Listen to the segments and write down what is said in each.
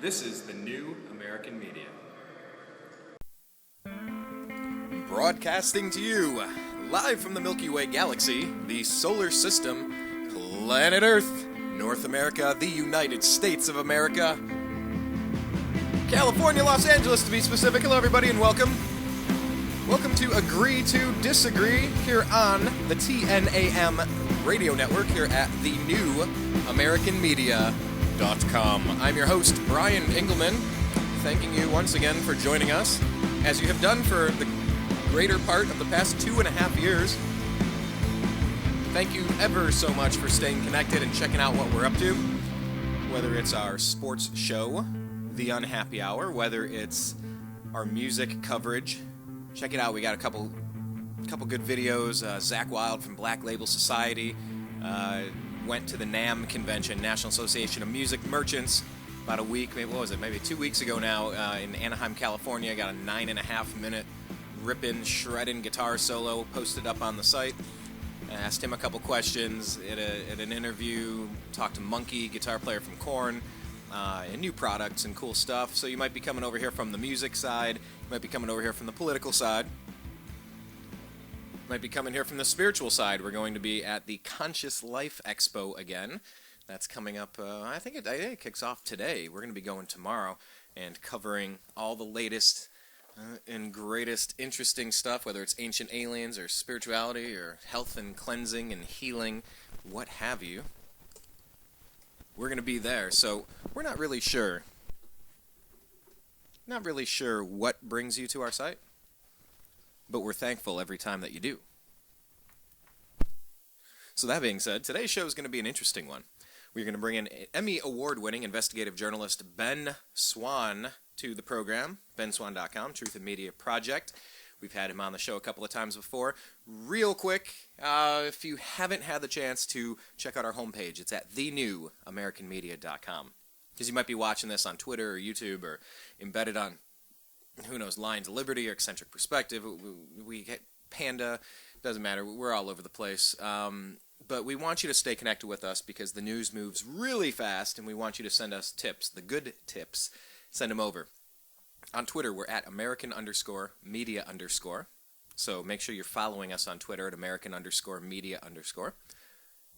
This is the New American Media. Broadcasting to you, live from the Milky Way galaxy, the solar system, planet Earth, North America, the United States of America, California, Los Angeles to be specific. Hello everybody and welcome. Welcome to Agree to Disagree here on the TNAM radio network here at the New American Media. I'm your host, Brian Engelman, thanking you once again for joining us, as you have done for the greater part of the past 2.5 years. Thank you ever so much for staying connected and checking out what we're up to, whether it's our sports show, The Unhappy Hour, whether it's our music coverage. Check it out, we got a couple good videos. Zach Wild from Black Label Society went to the NAM convention, National Association of Music Merchants, about a week, maybe 2 weeks ago now, in Anaheim, California. Got a 9.5 minute ripping, shredding guitar solo posted up on the site. I asked him a couple questions at an interview, talked to Monkey, guitar player from Korn, and new products and cool stuff. So you might be coming over here from the music side, you might be coming over here from the political side, might be coming here from the spiritual side. We're going to be at the Conscious Life Expo again. That's coming up, I think it kicks off today. We're going to be going tomorrow and covering all the latest and greatest interesting stuff, whether it's ancient aliens or spirituality or health and cleansing and healing, what have you. We're going to be there, so we're not really sure what brings you to our site, but we're thankful every time that you do. So that being said, today's show is going to be an interesting one. We're going to bring in Emmy award-winning investigative journalist Ben Swann to the program, benswann.com, Truth and Media Project. We've had him on the show a couple of times before. Real quick, if you haven't had the chance to check out our homepage, it's at thenewamericanmedia.com. Because you might be watching this on Twitter or YouTube or embedded on, who knows, Lions of Liberty or Eccentric Perspective. We get Panda, doesn't matter, we're all over the place. But we want you to stay connected with us because the news moves really fast, and we want you to send us tips, the good tips. Send them over. On Twitter, we're at American_media_. So make sure you're following us on Twitter at American_media_.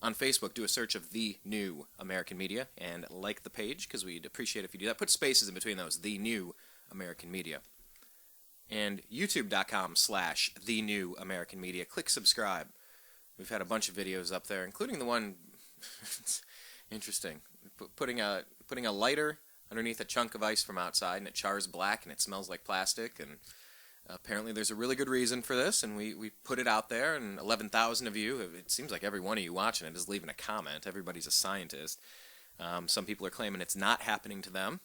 On Facebook, do a search of The New American Media and like the page, because we'd appreciate it if you do that. Put spaces in between those, The New American Media. And youtube.com/The New American Media. Click subscribe. We've had a bunch of videos up there, including the one, interesting, putting a lighter underneath a chunk of ice from outside, and it chars black, and it smells like plastic, and apparently there's a really good reason for this, and we put it out there, and 11,000 of you, it seems like every one of you watching it is leaving a comment. Everybody's a scientist. Some people are claiming it's not happening to them,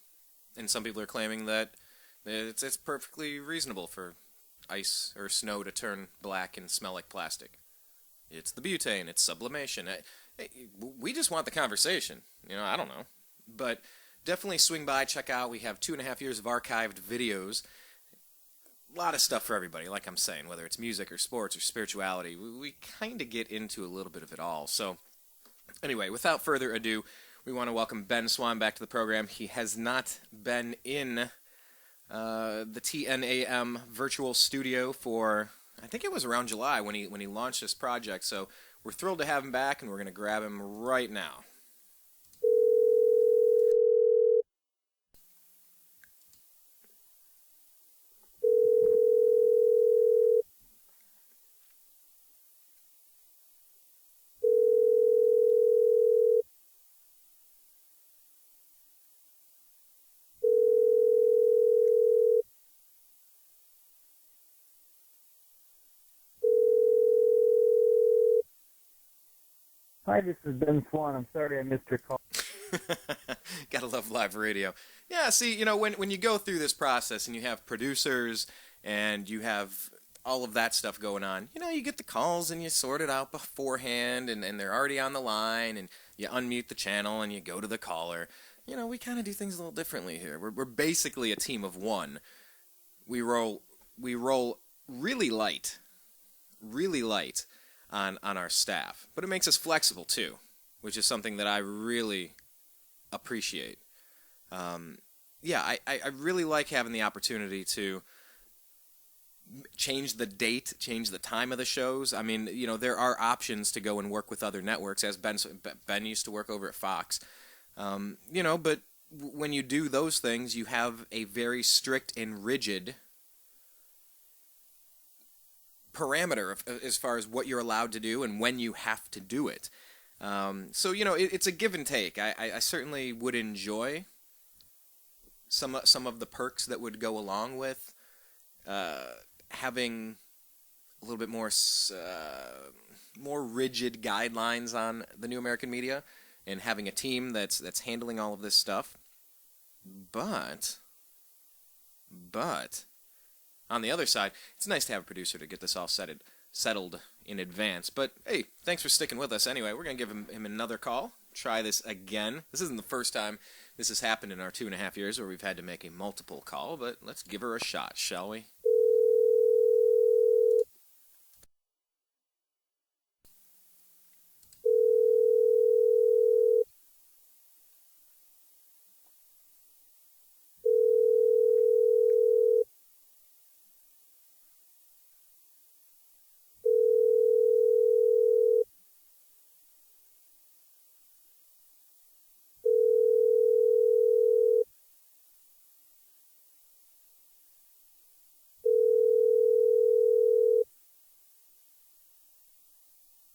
and some people are claiming that it's perfectly reasonable for ice or snow to turn black and smell like plastic. It's the butane, it's sublimation. We just want the conversation. I don't know. But definitely swing by, check out. We have 2.5 years of archived videos. A lot of stuff for everybody, like I'm saying, whether it's music or sports or spirituality. We kind of get into a little bit of it all. So anyway, without further ado, we want to welcome Ben Swann back to the program. He has not been in the TNAM virtual studio for, I think it was around July when he launched this project. So we're thrilled to have him back, and we're going to grab him right now. Hi, this is Ben Swann. I'm sorry I missed your call. Gotta love live radio. Yeah, see, when you go through this process and you have producers and you have all of that stuff going on, you get the calls and you sort it out beforehand, and they're already on the line, and you unmute the channel and you go to the caller. We kind of do things a little differently here. We're basically a team of one. We roll really light on our staff, but it makes us flexible too, which is something that I really appreciate. yeah, I really like having the opportunity to change the date, change the time of the shows. I mean, there are options to go and work with other networks, as Ben used to work over at Fox. But when you do those things, you have a very strict and rigid parameter as far as what you're allowed to do and when you have to do it. So it's a give and take. I certainly would enjoy some of the perks that would go along with having a little bit more rigid guidelines on the new American media and having a team that's handling all of this stuff. But on the other side, it's nice to have a producer to get this all settled in advance. But hey, thanks for sticking with us anyway. We're going to give him another call. Try this again. This isn't the first time this has happened in our 2.5 years where we've had to make a multiple call, but let's give her a shot, shall we?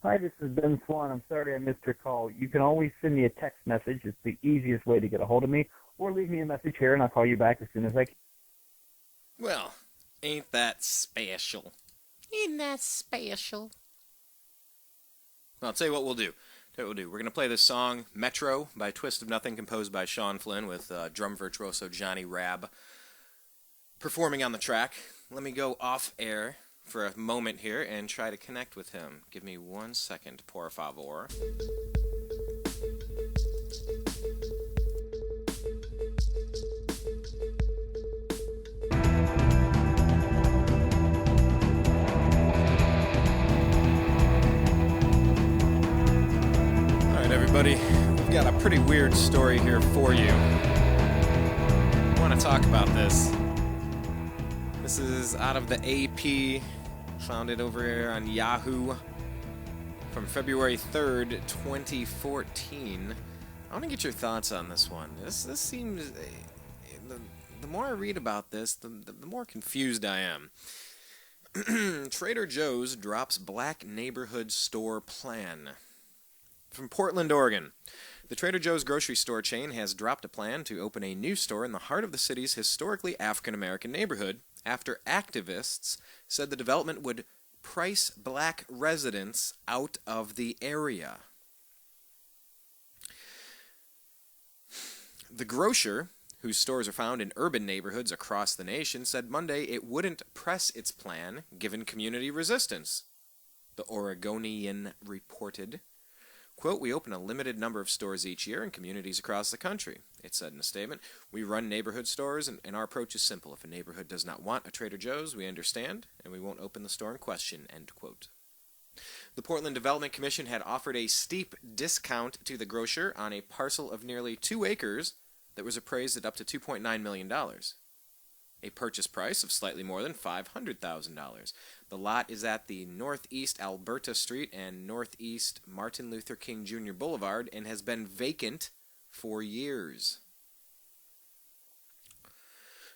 Hi, this is Ben Swann. I'm sorry I missed your call. You can always send me a text message. It's the easiest way to get a hold of me. Or leave me a message here, and I'll call you back as soon as I can. Well, ain't that special? Ain't that special? Well, I'll tell you what we'll do. We're going to play this song, Metro, by Twist of Nothing, composed by Sean Flynn, with drum virtuoso Johnny Rabb performing on the track. Let me go off air for a moment here and try to connect with him. Give me 1 second, por favor. Alright, everybody, we've got a pretty weird story here for you. I want to talk about this. This is out of the AP, found it over here on Yahoo, from February 3rd, 2014. I want to get your thoughts on this one. This seems, the more I read about this, the more confused I am. Trader Joe's drops black neighborhood store plan. From Portland, Oregon. The Trader Joe's grocery store chain has dropped a plan to open a new store in the heart of the city's historically African-American neighborhood after activists said the development would price black residents out of the area. The grocer, whose stores are found in urban neighborhoods across the nation, said Monday it wouldn't press its plan given community resistance, the Oregonian reported. Quote, "We open a limited number of stores each year in communities across the country," it said in a statement. "We run neighborhood stores, and our approach is simple. If a neighborhood does not want a Trader Joe's, we understand, and we won't open the store in question," end quote. The Portland Development Commission had offered a steep discount to the grocer on a parcel of nearly 2 acres that was appraised at up to $2.9 million. A purchase price of slightly more than $500,000. The lot is at the Northeast Alberta Street and Northeast Martin Luther King Jr. Boulevard and has been vacant for years.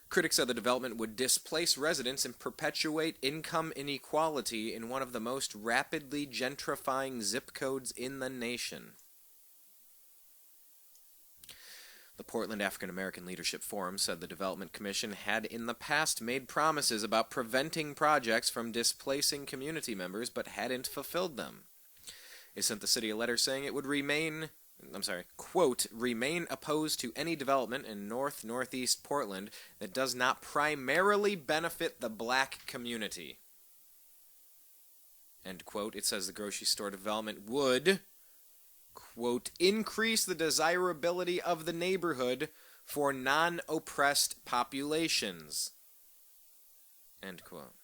Critics said the development would displace residents and perpetuate income inequality in one of the most rapidly gentrifying zip codes in the nation. The Portland African American Leadership Forum said the Development Commission had in the past made promises about preventing projects from displacing community members, but hadn't fulfilled them. It sent the city a letter saying it would quote, "remain opposed to any development in northeast Portland that does not primarily benefit the black community." End quote. It says the grocery store development would, quote, "increase the desirability of the neighborhood for non-oppressed populations," end quote.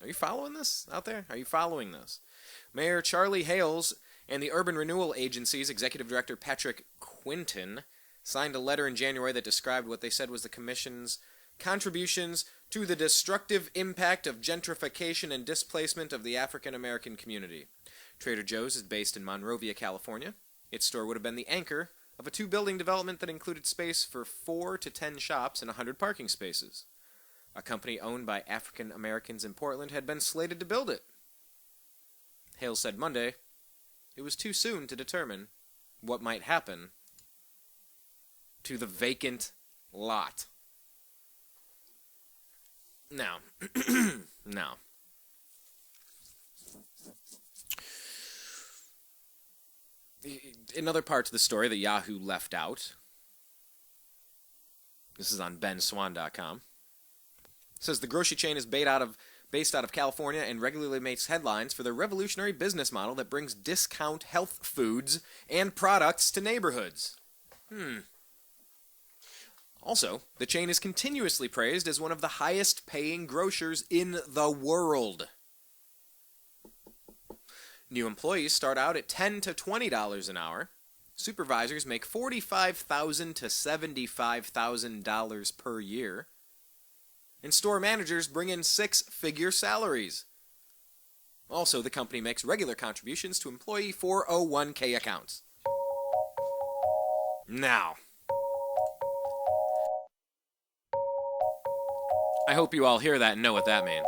Are you following this out there? Are you following this? Mayor Charlie Hales and the Urban Renewal Agency's Executive Director Patrick Quinton signed a letter in January that described what they said was the Commission's contributions to the destructive impact of gentrification and displacement of the African American community. Trader Joe's is based in Monrovia, California. Its store would have been the anchor of a two-building development that included space for 4 to 10 shops and 100 parking spaces. A company owned by African Americans in Portland had been slated to build it. Hale said Monday it was too soon to determine what might happen to the vacant lot. Now, another part to the story that Yahoo left out, this is on benswann.com, says the grocery chain is based out of California and regularly makes headlines for their revolutionary business model that brings discount health foods and products to neighborhoods. Also, the chain is continuously praised as one of the highest-paying grocers in the world. New employees start out at $10 to $20 an hour. Supervisors make $45,000 to $75,000 per year. And store managers bring in six-figure salaries. Also, the company makes regular contributions to employee 401k accounts. Now, I hope you all hear that and know what that means.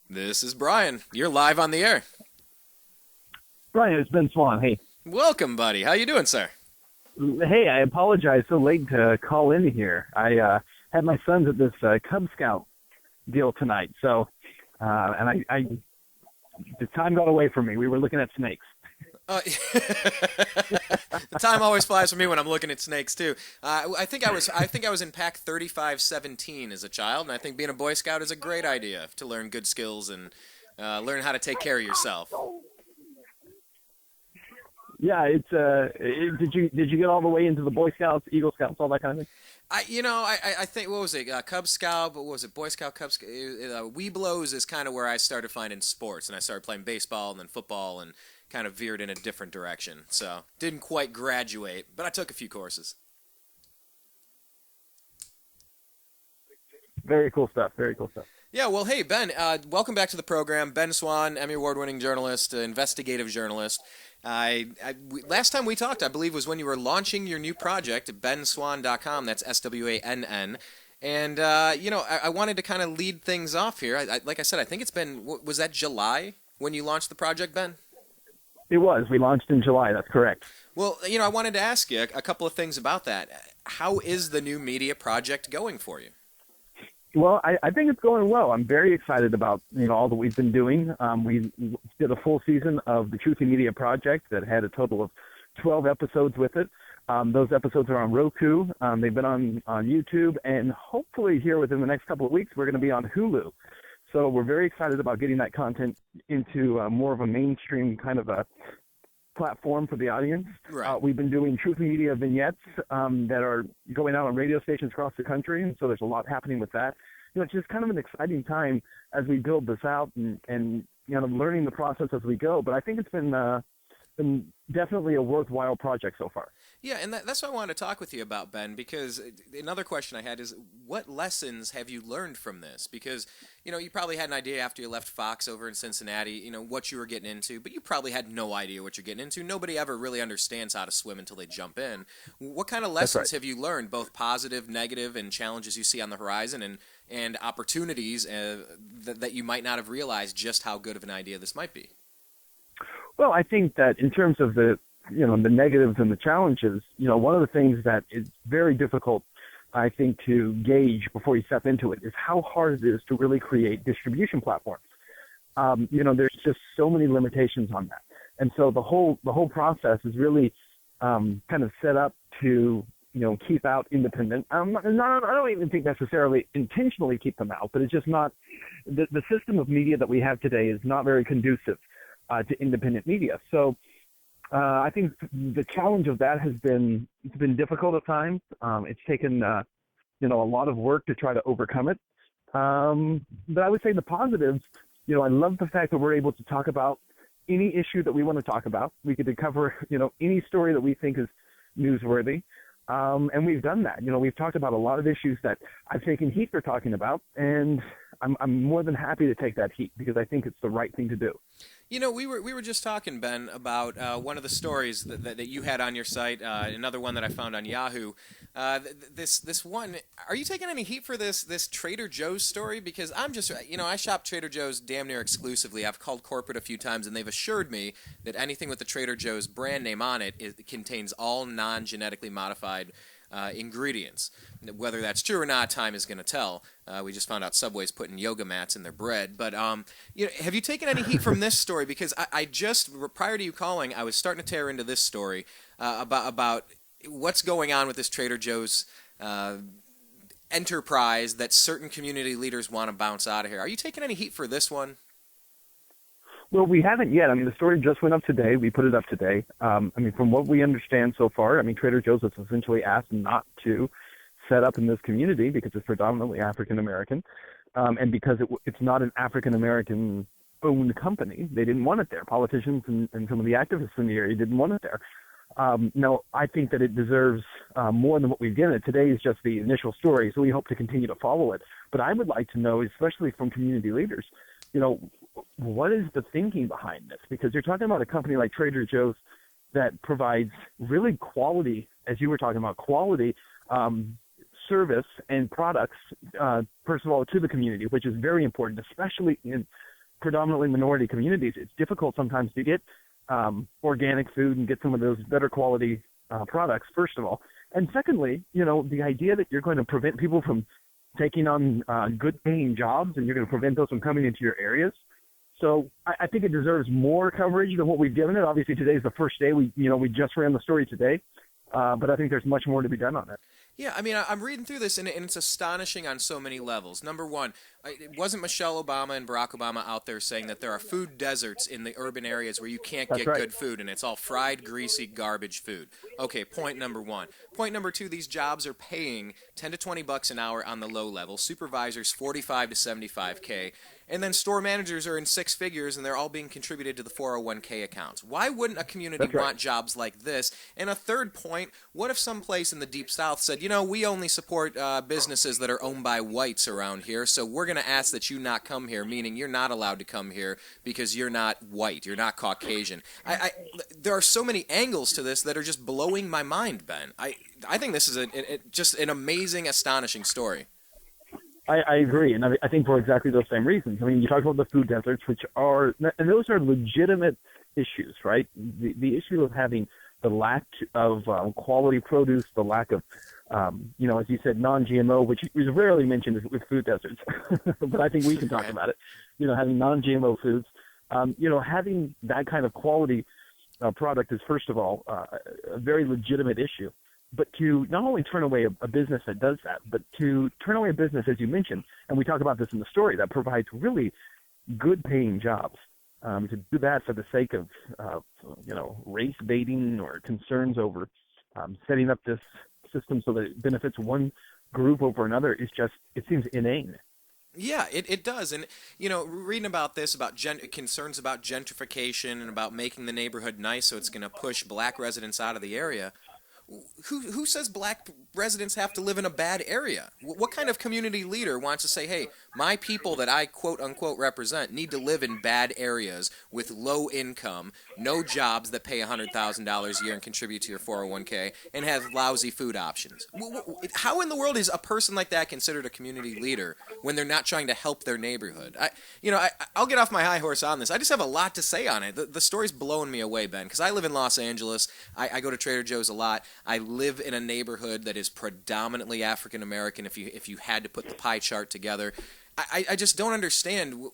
This is Brian. You're live on the air. Brian, it's Ben Swann. Hey. Welcome, buddy. How you doing, sir? Hey, I apologize so late to call in here. I had my sons at this Cub Scout deal tonight, so and I the time got away from me. We were looking at snakes. The time always flies for me when I'm looking at snakes too. I think I was in pack 3517 as a child, and I think being a Boy Scout is a great idea to learn good skills and learn how to take care of yourself. Yeah, it's did you get all the way into the Boy Scouts, Eagle Scouts, all that kind of thing? I think, what was it, Cub Scout, but what was it, Boy Scout, Cub Scout, Weeblos is kind of where I started finding sports, and I started playing baseball and then football and kind of veered in a different direction. So, didn't quite graduate, but I took a few courses. Very cool stuff, very cool stuff. Yeah, well, hey, Ben, welcome back to the program. Ben Swann, Emmy Award-winning journalist, investigative journalist. Last time we talked, I believe, was when you were launching your new project at benswann.com. That's SWANN. And, I wanted to kind of lead things off here. Like I said, I think it's been, was that July when you launched the project, Ben? It was. We launched in July. That's correct. Well, I wanted to ask you a couple of things about that. How is the new media project going for you? Well, I think it's going well. I'm very excited about all that we've been doing. We did a full season of the Truthy Media Project that had a total of 12 episodes with it. Those episodes are on Roku. They've been on YouTube, and hopefully here within the next couple of weeks, we're going to be on Hulu. So we're very excited about getting that content into more of a mainstream kind of a platform for the audience. Right. We've been doing Truthy Media vignettes that are going out on radio stations across the country, and so there's a lot happening with that. It's just kind of an exciting time as we build this out and learning the process as we go. But I think it's been definitely a worthwhile project so far. Yeah, and that's what I wanted to talk with you about, Ben, because another question I had is, what lessons have you learned from this? Because, you probably had an idea after you left Fox over in Cincinnati, what you were getting into, but you probably had no idea what you're getting into. Nobody ever really understands how to swim until they jump in. What kind of lessons have you learned, both positive, negative, and challenges you see on the horizon, and opportunities that you might not have realized just how good of an idea this might be? Well, I think that in terms of the negatives and the challenges, one of the things that is very difficult, I think, to gauge before you step into it is how hard it is to really create distribution platforms. There's just so many limitations on that. And so the whole process is really kind of set up to, keep out independent. I don't even think necessarily intentionally keep them out, but it's just not, the system of media that we have today is not very conducive to independent media. So I think the challenge of that has been difficult at times. It's taken a lot of work to try to overcome it. But I would say the positives, I love the fact that we're able to talk about any issue that we want to talk about. We could cover, any story that we think is newsworthy. And we've done that. We've talked about a lot of issues that I've taken heat for talking about, and I'm more than happy to take that heat because I think it's the right thing to do. We were just talking, Ben, about one of the stories that you had on your site, another one that I found on Yahoo. This one, are you taking any heat for this Trader Joe's story? Because I'm just, I shop Trader Joe's damn near exclusively. I've called corporate a few times, and they've assured me that anything with the Trader Joe's brand name on it contains all non-genetically modified ingredients. Whether that's true or not, time is going to tell. We just found out Subway's putting yoga mats in their bread. But have you taken any heat from this story? Because I just, prior to you calling, I was starting to tear into this story about what's going on with this Trader Joe's enterprise that certain community leaders want to bounce out of here. Are you taking any heat for this one? Well, we haven't yet. The story just went up today. We put it up today. From what we understand so far, Trader Joe's was essentially asked not to set up in this community because it's predominantly African American, and because it's not an African American owned company. They didn't want it there. Politicians and some of the activists in the area didn't want it there. Now, I think that it deserves more than what we've given it. Today is just the initial story, so we hope to continue to follow it. But I would like to know, especially from community leaders, what is the thinking behind this? Because you're talking about a company like Trader Joe's that provides really quality, as you were talking about, quality service and products, first of all, to the community, which is very important, especially in predominantly minority communities. It's difficult sometimes to get organic food and get some of those better quality products, first of all. And secondly, the idea that you're going to prevent people from taking on good-paying jobs and you're going to prevent those from coming into your areas. So I think it deserves more coverage than what we've given it. Obviously, today's the first day. We just ran the story today, but I think there's much more to be done on it. Yeah, I'm reading through this, and it's astonishing on so many levels. Number one, it wasn't Michelle Obama and Barack Obama out there saying that there are food deserts in the urban areas where you can't get good food, and it's all fried, greasy, garbage food. Okay, point number one. Point number two, these jobs are paying $10 to $20 an hour on the low level, supervisors $45 to $75K, and then store managers are in six figures, and they're all being contributed to the 401k accounts. Why wouldn't a community want jobs like this? And a third point, what if some place in the Deep South said, we only support businesses that are owned by whites around here, so we're going to ask that you not come here, meaning you're not allowed to come here because you're not white, you're not Caucasian. There are so many angles to this that are just blowing my mind, Ben. I think this is just an amazing, astonishing story. I agree, and I think for exactly those same reasons. You talk about the food deserts, and those are legitimate issues, right? The issue of having the lack of quality produce, the lack of, as you said, non-GMO, which is rarely mentioned with food deserts, but I think we can talk about it. Having non-GMO foods, having that kind of quality product is, first of all, a very legitimate issue. But to not only turn away a business that does that, but to turn away a business, as you mentioned, and we talk about this in the story, that provides really good-paying jobs, to do that for the sake of, race baiting or concerns over setting up this system so that it benefits one group over another is just, it seems inane. Yeah, it does. And, reading about this, about concerns about gentrification and about making the neighborhood nice so it's going to push black residents out of the area, who says black residents have to live in a bad area? What kind of community leader wants to say, hey, my people that I quote-unquote represent need to live in bad areas with low income, no jobs that pay $100,000 a year and contribute to your 401k, and have lousy food options? How in the world is a person like that considered a community leader when they're not trying to help their neighborhood? I'll get off my high horse on this. I just have a lot to say on it. The story's blowing me away, Ben, because I live in Los Angeles. I go to Trader Joe's a lot. I live in a neighborhood that is predominantly African American. If you had to put the pie chart together, I just don't understand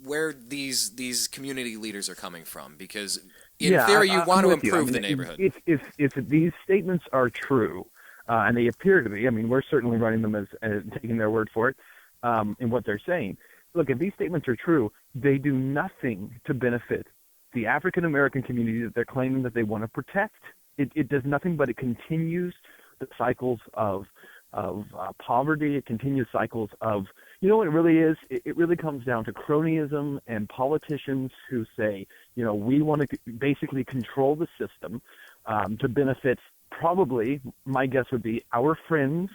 where these community leaders are coming from. Because in theory, you want to improve the neighborhood. If these statements are true, and they appear to be, we're certainly running them as taking their word for it, in what they're saying. Look, if these statements are true, they do nothing to benefit the African American community that they're claiming that they want to protect. It does nothing but it continues the cycles of poverty. It continues cycles of, what it really is? It really comes down to cronyism and politicians who say, We want to basically control the system to benefit probably, my guess would be, our friends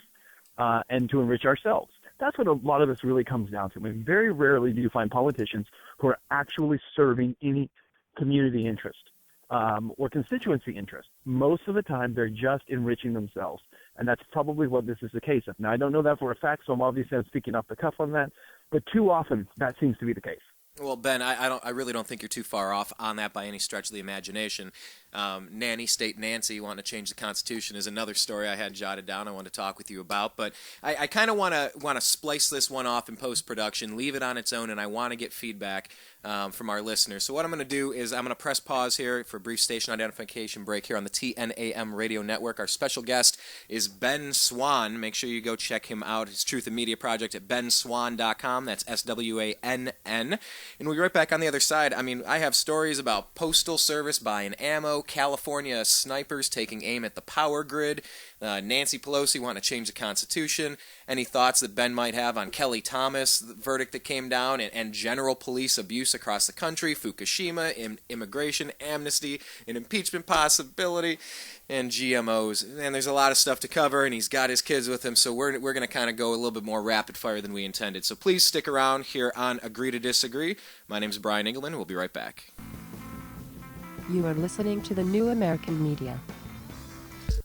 and to enrich ourselves. That's what a lot of this really comes down to. I mean, very rarely do you find politicians who are actually serving any community interest or constituency interest. Most of the time, they're just enriching themselves, and that's probably what this is the case of. Now, I don't know that for a fact, so I'm speaking off the cuff on that, but too often that seems to be the case. Well, Ben, I really don't think you're too far off on that by any stretch of the imagination. Nanny State Nancy wanting to change the Constitution is another story I had jotted down I wanted to talk with you about. But I kind of want to splice this one off in post-production, leave it on its own, and I want to get feedback from our listeners. So what I'm going to do is I'm going to press pause here for a brief station identification break here on the TNAM radio network. Our special guest is Ben Swann. Make sure you go check him out, his Truth in Media project at benswann.com. That's SWANN. And we'll be right back on the other side. I mean, I have stories about Postal Service buying ammo, California snipers taking aim at the power grid, Nancy Pelosi wanting to change the Constitution, any thoughts that Ben might have on Kelly Thomas, the verdict that came down, and general police abuse across the country, Fukushima, immigration, Amnesty, an impeachment possibility, and GMOs. And there's a lot of stuff to cover, and he's got his kids with him, so we're going to kind of go a little bit more rapid fire than we intended. So please stick around here on Agree to Disagree. My name is Brian Engelman. We'll be right back. You are listening to the New American Media.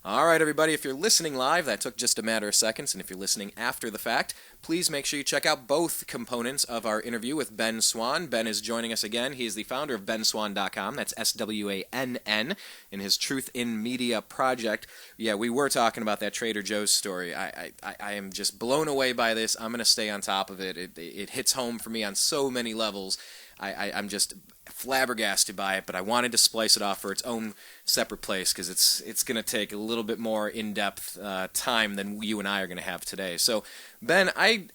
All right, everybody, if you're listening live, that took just a matter of seconds, and if you're listening after the fact, please make sure you check out both components of our interview with Ben Swann. Ben is joining us again. He is the founder of benswann.com. That's SWANN, in his Truth in Media project. Yeah, we were talking about that Trader Joe's story. I am just blown away by this. I'm going to stay on top of it. It hits home for me on so many levels. I'm just flabbergasted by it, but I wanted to splice it off for its own separate place because it's going to take a little bit more in-depth time than you and I are going to have today. So, Ben, I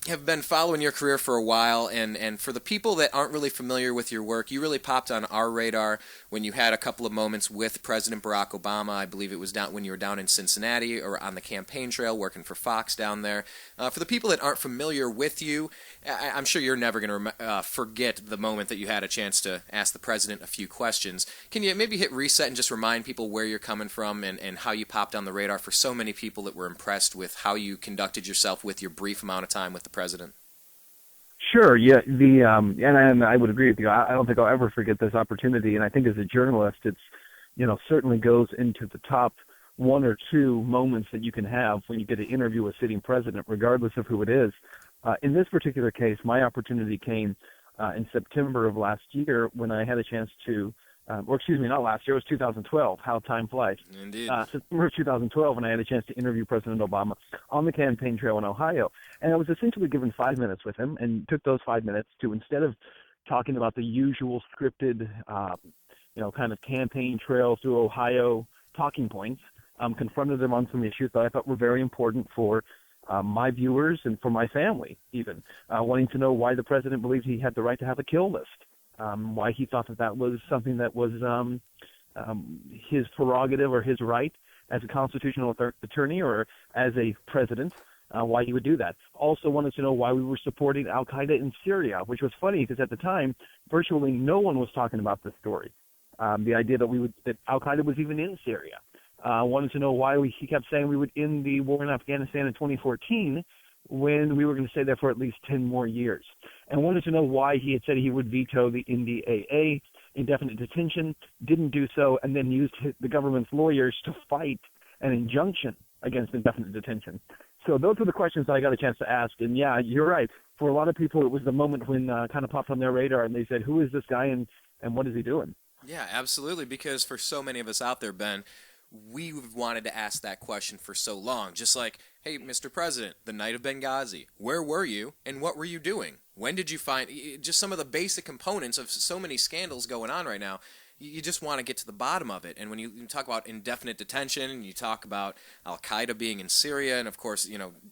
have been following your career for a while, and for the people that aren't really familiar with your work, you really popped on our radar when you had a couple of moments with President Barack Obama. I believe it was down when you were down in Cincinnati or on the campaign trail working for Fox down there. For the people that aren't familiar with you, I'm sure you're never going to forget the moment that you had a chance to ask the president a few questions. Can you maybe hit reset and just remind people where you're coming from and how you popped on the radar for so many people that were impressed with how you conducted yourself with your brief amount of time with the president? Sure. Yeah. And I would agree with you. I don't think I'll ever forget this opportunity. And I think as a journalist, it's, certainly goes into the top one or two moments that you can have when you get to interview a sitting president, regardless of who it is. In this particular case, my opportunity came in September of last year when I had a chance to, not last year, it was 2012, how time flies. Indeed. September of 2012 when I had a chance to interview President Obama on the campaign trail in Ohio. And I was essentially given 5 minutes with him and took those 5 minutes to, instead of talking about the usual scripted, kind of campaign trail through Ohio talking points, confronted him on some issues that I thought were very important for my viewers and for my family, even, wanting to know why the president believed he had the right to have a kill list. Why he thought that was something that was his prerogative or his right as a constitutional attorney or as a president, why he would do that. Also wanted to know why we were supporting Al-Qaeda in Syria, which was funny because at the time, virtually no one was talking about this story. The idea that Al-Qaeda was even in Syria. Wanted to know why he kept saying we would end the war in Afghanistan in 2014 when we were going to stay there for at least 10 more years. And wanted to know why he had said he would veto the NDAA, indefinite detention, didn't do so, and then used the government's lawyers to fight an injunction against indefinite detention. So those were the questions that I got a chance to ask. And yeah, you're right. For a lot of people, it was the moment when kind of popped on their radar and they said, who is this guy and what is he doing? Yeah, absolutely. Because for so many of us out there, Ben, we've wanted to ask that question for so long. Just like, hey, Mr. President, the night of Benghazi, where were you and what were you doing? When did you find just some of the basic components of so many scandals going on right now? You just want to get to the bottom of it. And when you talk about indefinite detention, and you talk about Al-Qaeda being in Syria, and of course,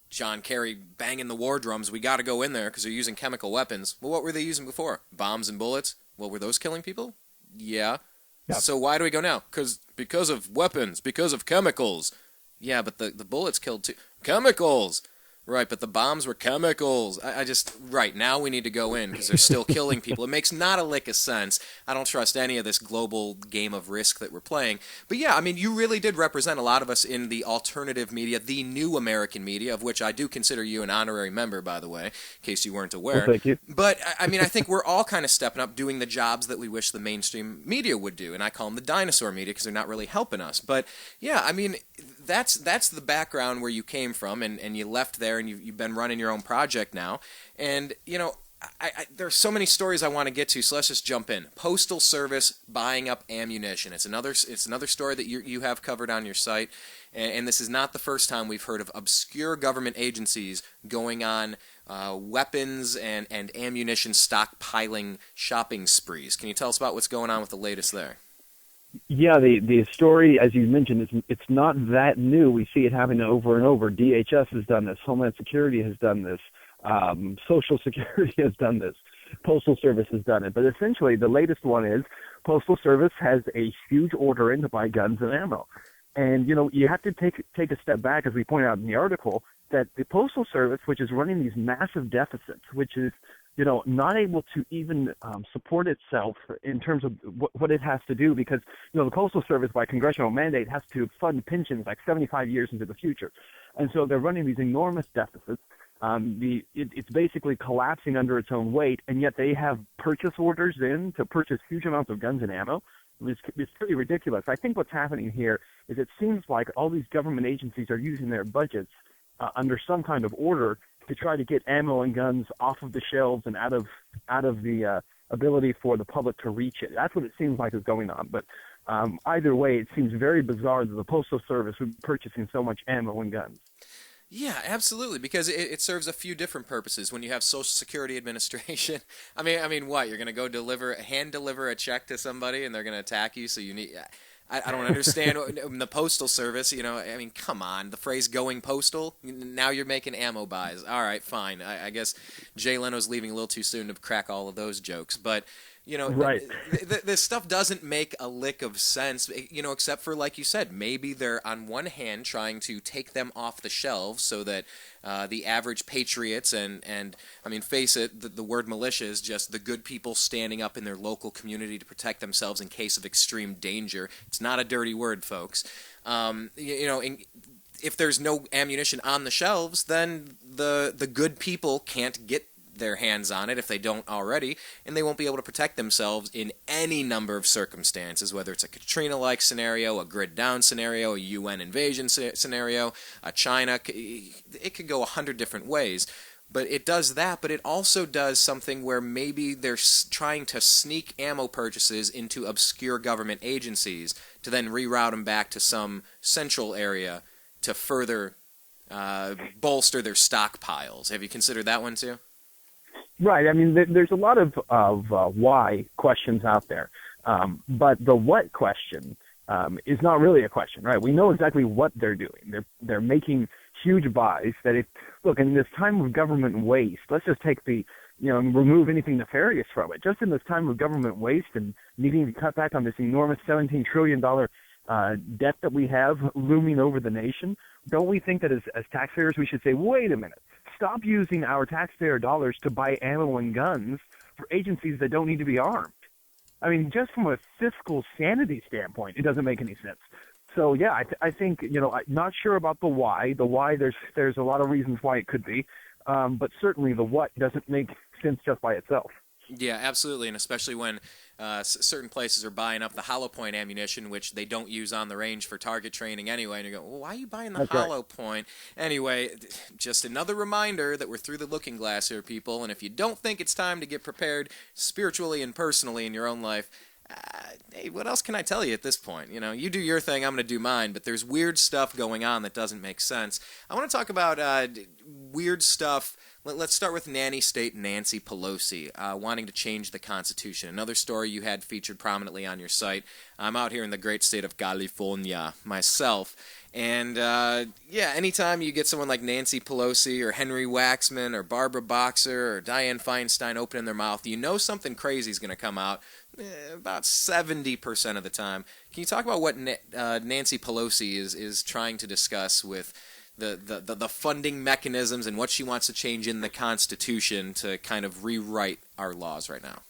John Kerry banging the war drums, we got to go in there because they're using chemical weapons. Well, what were they using before? Bombs and bullets? Well, were those killing people? Yeah. Yep. So why do we go now? Because of weapons, because of chemicals. Yeah, but the bullets killed too. Chemicals. Right, but the bombs were chemicals. Right, now we need to go in because they're still killing people. It makes not a lick of sense. I don't trust any of this global game of Risk that we're playing. But yeah, I mean, you really did represent a lot of us in the alternative media, the new American media, of which I do consider you an honorary member, by the way, in case you weren't aware. Well, thank you. But, I mean, I think we're all kind of stepping up doing the jobs that we wish the mainstream media would do, and I call them the dinosaur media because they're not really helping us. But yeah, I mean, that's the background where you came from, and you left there, and you've been running your own project now. And, you know, there's so many stories I want to get to, so let's just jump in. Postal Service buying up ammunition. It's another story that you have covered on your site, and this is not the first time we've heard of obscure government agencies going on weapons and ammunition stockpiling shopping sprees. Can you tell us about what's going on with the latest there? Yeah, the story, as you mentioned, it's not that new. We see it happening over and over. DHS has done this. Homeland Security has done this. Social Security has done this. Postal Service has done it. But essentially, the latest one is Postal Service has a huge order in to buy guns and ammo. And, you know, you have to take a step back, as we point out in the article, that the Postal Service, which is running these massive deficits, which is, you know, not able to even support itself in terms of what it has to do, because, you know, the Postal Service, by congressional mandate, has to fund pensions like 75 years into the future. And so they're running these enormous deficits. It's basically collapsing under its own weight, and yet they have purchase orders in to purchase huge amounts of guns and ammo. It's pretty ridiculous. I think what's happening here is it seems like all these government agencies are using their budgets under some kind of order to try to get ammo and guns off of the shelves and out of the ability for the public to reach it. That's what it seems like is going on. But either way, it seems very bizarre that the Postal Service would be purchasing so much ammo and guns. Yeah, absolutely, because it serves a few different purposes. When you have Social Security Administration, I mean, what, you're going to go hand deliver a check to somebody and they're going to attack you, so you need... I don't understand the Postal Service, you know, I mean, come on, the phrase going postal, now you're making ammo buys. All right, fine. I guess Jay Leno's leaving a little too soon to crack all of those jokes, but... You know, right. This stuff doesn't make a lick of sense, you know, except for, like you said, maybe they're on one hand trying to take them off the shelves so that the average patriots and I mean, face it, the word militia is just the good people standing up in their local community to protect themselves in case of extreme danger. It's not a dirty word, folks. You know, if there's no ammunition on the shelves, then the good people can't get their hands on it if they don't already, and they won't be able to protect themselves in any number of circumstances, whether it's a Katrina-like scenario, a grid-down scenario, a UN invasion scenario, a China. It could go 100 different ways. But it does that, but it also does something where maybe they're trying to sneak ammo purchases into obscure government agencies to then reroute them back to some central area to further bolster their stockpiles. Have you considered that one too? Right. I mean, there's a lot of why questions out there, but the what question is not really a question, right? We know exactly what they're doing. They're making huge buys. Look, in this time of government waste, let's just take remove anything nefarious from it. Just in this time of government waste and needing to cut back on this enormous $17 trillion debt that we have looming over the nation, don't we think that as taxpayers we should say, wait a minute, stop using our taxpayer dollars to buy ammo and guns for agencies that don't need to be armed? I mean, just from a fiscal sanity standpoint, it doesn't make any sense. So, yeah, I think, I'm not sure about the why. The why, there's a lot of reasons why it could be, but certainly the what doesn't make sense just by itself. Yeah, absolutely, and especially when certain places are buying up the hollow point ammunition, which they don't use on the range for target training anyway, and you go, well, why are you buying the That's hollow right. point? Anyway, just another reminder that we're through the looking glass here, people, and if you don't think it's time to get prepared spiritually and personally in your own life, hey, what else can I tell you at this point? You do your thing, I'm going to do mine, but there's weird stuff going on that doesn't make sense. I want to talk about weird stuff. Let's start with Nanny State Nancy Pelosi wanting to change the Constitution. Another story you had featured prominently on your site. I'm out here in the great state of California myself. And, anytime you get someone like Nancy Pelosi or Henry Waxman or Barbara Boxer or Dianne Feinstein opening their mouth, you know something crazy is going to come out about 70% of the time. Can you talk about what Nancy Pelosi is trying to discuss with the funding mechanisms and what she wants to change in the Constitution to kind of rewrite our laws right now.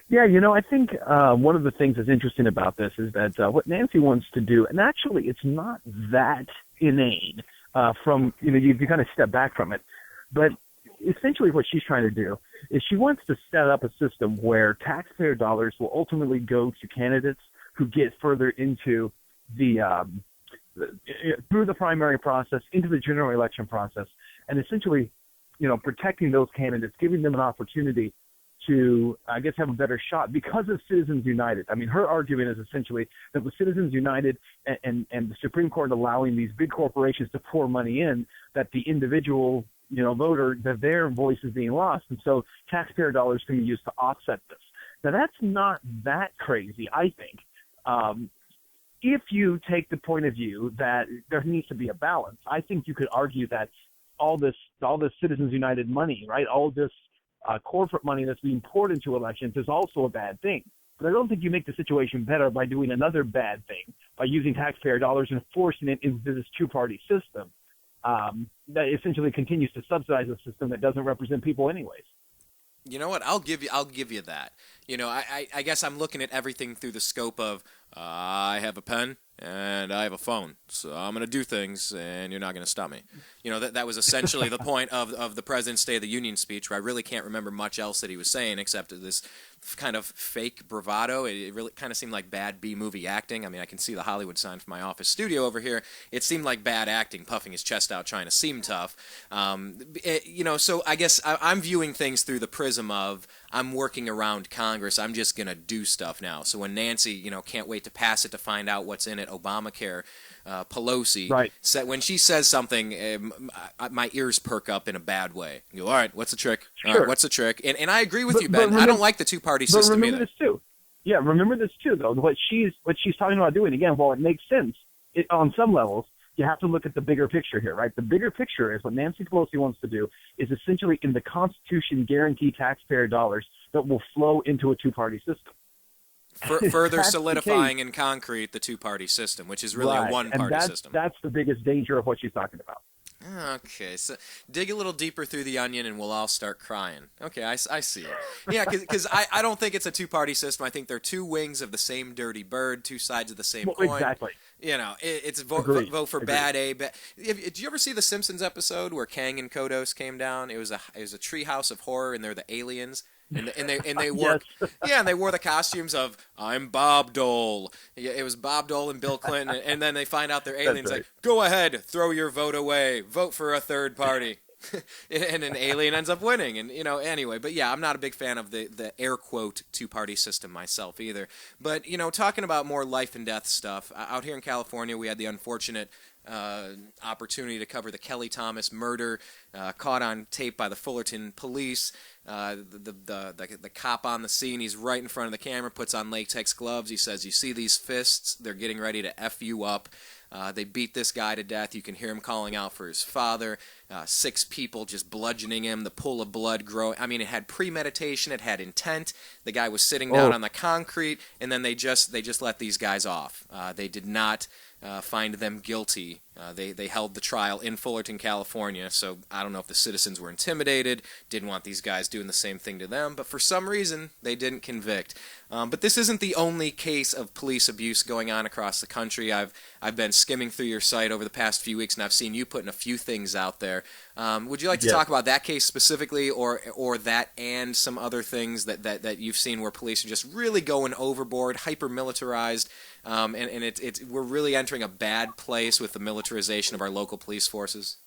Yeah, I think one of the things that's interesting about this is that what Nancy wants to do, and actually it's not that inane from, you kind of step back from it, but essentially what she's trying to do is she wants to set up a system where taxpayer dollars will ultimately go to candidates who get further into through the primary process, into the general election process, and essentially, protecting those candidates, giving them an opportunity to, I guess, have a better shot because of Citizens United. I mean, her argument is essentially that with Citizens United and the Supreme Court allowing these big corporations to pour money in, that the individual, voter, that their voice is being lost, and so taxpayer dollars can be used to offset this. Now, that's not that crazy, I think. If you take the point of view that there needs to be a balance, I think you could argue that all this Citizens United money, right, all this corporate money that's being poured into elections is also a bad thing. But I don't think you make the situation better by doing another bad thing, by using taxpayer dollars and forcing it into this two-party system that essentially continues to subsidize a system that doesn't represent people anyways. You know what? I'll give you that. I guess I'm looking at everything through the scope of I have a pen and I have a phone, so I'm going to do things, and you're not going to stop me. That was essentially the point of the President's State of the Union speech, where I really can't remember much else that he was saying except this kind of fake bravado. It really kind of seemed like bad B-movie acting. I mean, I can see the Hollywood sign from my office studio over here. It seemed like bad acting, puffing his chest out, trying to seem tough. So I guess I'm viewing things through the prism of I'm working around Congress. I'm just going to do stuff now. So when Nancy, can't wait to pass it to find out what's in it, Obamacare, Pelosi, right, when she says something, my ears perk up in a bad way. You go, all right, what's the trick? Sure. All right, what's the trick? And I agree with you, Ben. I don't like the two-party system remember either. This too. Yeah, remember this too, though. What she's talking about doing, again, while it makes sense on some levels, you have to look at the bigger picture here, right? The bigger picture is what Nancy Pelosi wants to do is essentially in the Constitution guarantee taxpayer dollars that will flow into a two-party system. Further solidifying in concrete the two-party system, which is really a one-party system. That's the biggest danger of what she's talking about. Okay, so dig a little deeper through the onion and we'll all start crying. Okay, I see it. Yeah, because I don't think it's a two-party system. I think they're two wings of the same dirty bird, two sides of the same coin. Exactly. It's vote for bad A. Did you ever see the Simpsons episode where Kang and Kodos came down? It was a treehouse of horror, and they're the aliens. And they wore and they wore the costumes of I'm Bob Dole. Yeah, it was Bob Dole and Bill Clinton, and then they find out they're aliens. Right. Like, go ahead, throw your vote away, vote for a third party, and an alien ends up winning. And anyway, but yeah, I'm not a big fan of the air quote two-party system myself either. But talking about more life and death stuff out here in California, we had the unfortunate opportunity to cover the Kelly Thomas murder, caught on tape by the Fullerton police. The cop on the scene, he's right in front of the camera, puts on latex gloves. He says, "You see these fists? They're getting ready to F you up." They beat this guy to death. You can hear him calling out for his father. 6 people just bludgeoning him. The pool of blood growing. I mean, it had premeditation. It had intent. The guy was sitting down on the concrete, and then they just let these guys off. They did not find them guilty. They held the trial in Fullerton, California, so I don't know if the citizens were intimidated, didn't want these guys doing the same thing to them, but for some reason, they didn't convict. But this isn't the only case of police abuse going on across the country. I've been skimming through your site over the past few weeks, and I've seen you putting a few things out there. Would you like to talk about that case specifically, or that and some other things that you've seen where police are just really going overboard, hyper-militarized, and we're really entering a bad place with the militarization of our local police forces?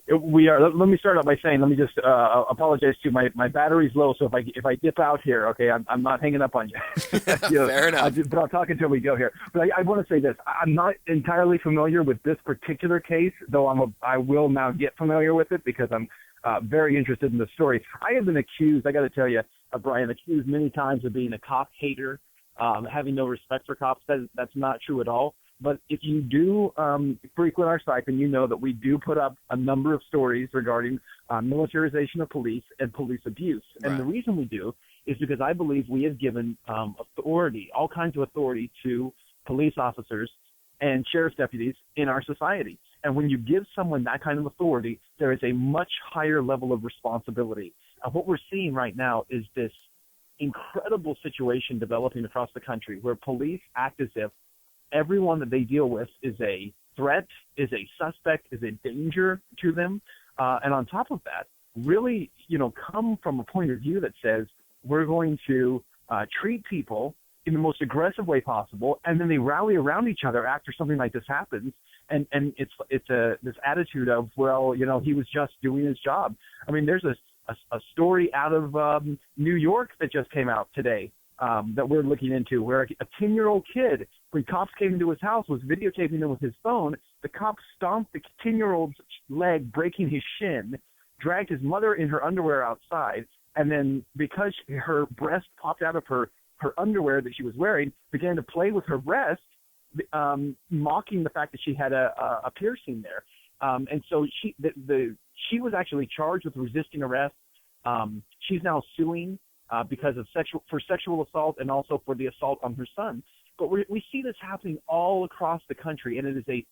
We are. Let me start out by saying, let me just apologize to you. My battery's low, so if I dip out here, okay, I'm not hanging up on you. Fair enough. But I'll talk until we go here. But I want to say this: I'm not entirely familiar with this particular case, though I will now get familiar with it because I'm very interested in the story. I have been accused. I got to tell you, Brian, accused many times of being a cop hater, having no respect for cops. That's not true at all. But if you do frequent our site, then you know that we do put up a number of stories regarding militarization of police and police abuse. And the reason we do is because I believe we have given authority, all kinds of authority, to police officers and sheriff's deputies in our society. And when you give someone that kind of authority, there is a much higher level of responsibility. And what we're seeing right now is this incredible situation developing across the country where police act as if everyone that they deal with is a threat, is a suspect, is a danger to them. And on top of that, really, come from a point of view that says we're going to treat people in the most aggressive way possible, and then they rally around each other after something like this happens, and it's this attitude of, well, he was just doing his job. I mean, there's a story out of New York that just came out today that we're looking into, where a 10-year-old kid, when cops came into his house, was videotaping him with his phone. The cops stomped the 10-year-old's leg, breaking his shin, dragged his mother in her underwear outside, and then because her breast popped out of her underwear that she was wearing, began to play with her breast, mocking the fact that she had a piercing there. And so she was actually charged with resisting arrest. She's now suing because of sexual assault and also for the assault on her son. But we see this happening all across the country, and it is a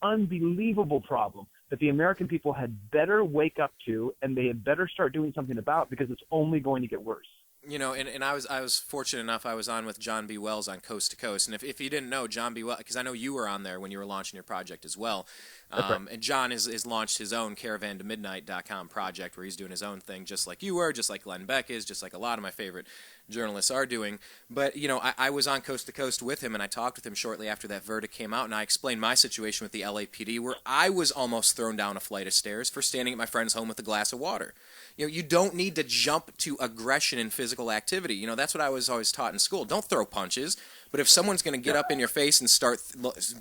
unbelievable problem that the American people had better wake up to, and they had better start doing something about, because it's only going to get worse. And I was fortunate enough. I was on with John B. Wells on Coast to Coast, and if you didn't know, John B. Wells, because I know you were on there when you were launching your project as well. Right. And John has launched his own caravantomidnight.com project, where he's doing his own thing, just like you were, just like Glenn Beck is, just like a lot of my favorite journalists are doing. But I was on Coast to Coast with him, and I talked with him shortly after that verdict came out, and I explained my situation with the LAPD, where I was almost thrown down a flight of stairs for standing at my friend's home with a glass of water. You don't need to jump to aggression and physical activity. That's what I was always taught in school. Don't throw punches. But if someone's going to get up in your face and start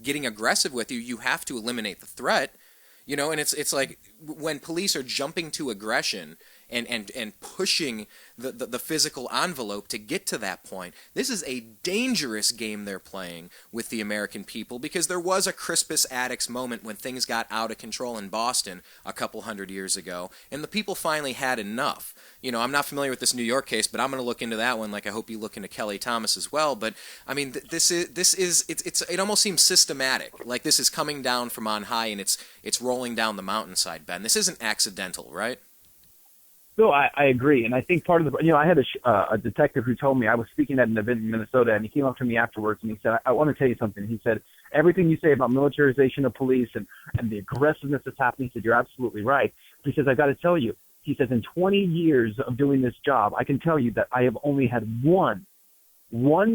getting aggressive with you, you have to eliminate the threat. And it's like when police are jumping to aggression and pushing the physical envelope to get to that point, this is a dangerous game they're playing with the American people, because there was a Crispus Attucks moment when things got out of control in Boston a couple hundred years ago, and the people finally had enough. I'm not familiar with this New York case, but I'm going to look into that one, like I hope you look into Kelly Thomas as well. But I mean, it almost seems systematic, like this is coming down from on high and it's rolling down the mountainside, Ben. This isn't accidental, right? No, I agree, and I think part of the I had a detective who told me, I was speaking at an event in Minnesota, and he came up to me afterwards and he said, I want to tell you something. He said, everything you say about militarization of police and the aggressiveness that's happening, he said, you're absolutely right. He says, I've got to tell you, he says, in 20 years of doing this job, I can tell you that I have only had one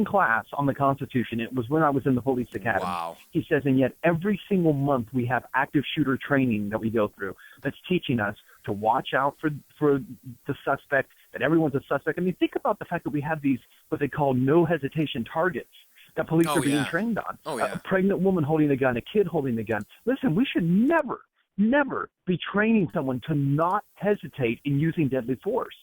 class on the Constitution. It was when I was in the police academy. Wow. He says, and yet every single month we have active shooter training that we go through that's teaching us to watch out for the suspect, that everyone's a suspect. I mean, think about the fact that we have these, what they call no hesitation targets that police are being trained on. Oh, yeah. A pregnant woman holding a gun, a kid holding a gun. Listen, we should never be training someone to not hesitate in using deadly force.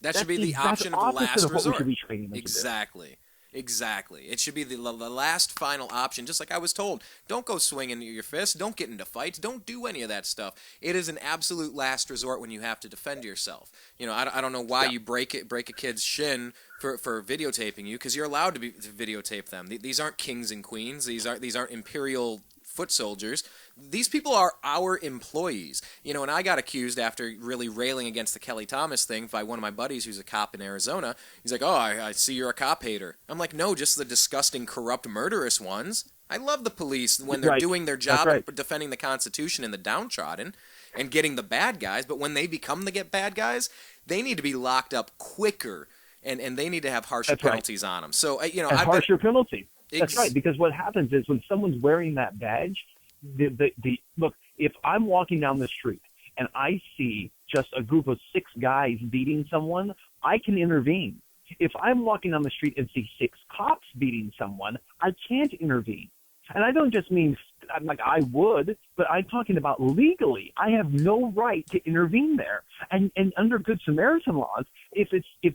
That should be the option of last resort. What we should be training them Exactly. Exactly. It should be the last final option, just like I was told. Don't go swinging your fists. Don't get into fights. Don't do any of that stuff. It is an absolute last resort when you have to defend yourself. I don't know why you break a kid's shin for videotaping you, because you're allowed to videotape them. These aren't kings and queens. These aren't imperial foot soldiers. These people are our employees. And I got accused after really railing against the Kelly Thomas thing by one of my buddies who's a cop in Arizona. He's like, oh, I see you're a cop hater. I'm like, no, just the disgusting, corrupt, murderous ones. I love the police when they're doing their job of defending the Constitution and the downtrodden and getting the bad guys, but when they become the bad guys, they need to be locked up quicker, and they need to have harsher penalties on them. So, harsher penalties. That's right, because what happens is when someone's wearing that badge, look, if I'm walking down the street and I see just a group of 6 guys beating someone, I can intervene. If I'm walking down the street and see 6 cops beating someone, I can't intervene. And I don't just mean like I would, but I'm talking about legally. I have no right to intervene there. And under Good Samaritan laws, if